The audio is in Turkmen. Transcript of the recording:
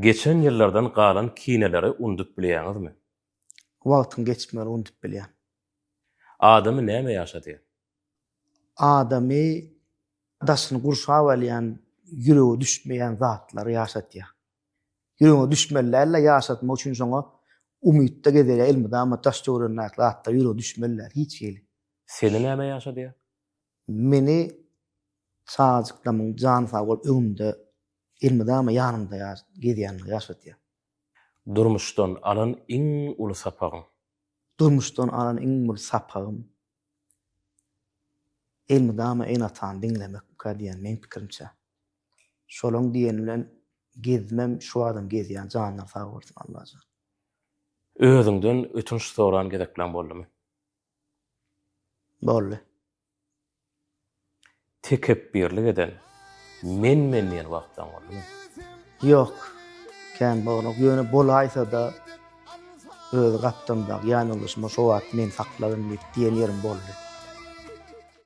Geçen ýyllardan galan kineleri undup bilýäňizmi? Wagtyň geçmeli unutup bilýän. Adamy näme ýaşady? Adamy daşyny gurşap alýan, ýüregi düşmeýän zatlar ýaşatýar. Ýürege düşmelerle ýaşatmak üçin şoňa umytda gezerýär, elmide ama daş döwrenäk zatlar ýürege düşmeler hiç gelip. Seni näme ýaşady? Meni çağjyklamyň jan sag bolup öňümde elmide ama ýanymda gezýän ýaşatýar. Durmuşdan alan iň uly sapagyň. Durmuşdan alan iň uly sapagym elmide ama en atan diňlemek diýen men pikirimçe. Şolaň diýen bilen gezmem şu adam gezýän janlar sag bolsun Allaha. Özüňden ötünç soran gezek bilen boldymy? Boldy. Tekebbirlik eden, men diýen wagtdan boldymy? Yok. Kän boğuluk ýöne bolaýsa da öz gapdymda ýanylýşma şu wagt men sakladym diýen ýerim boldy.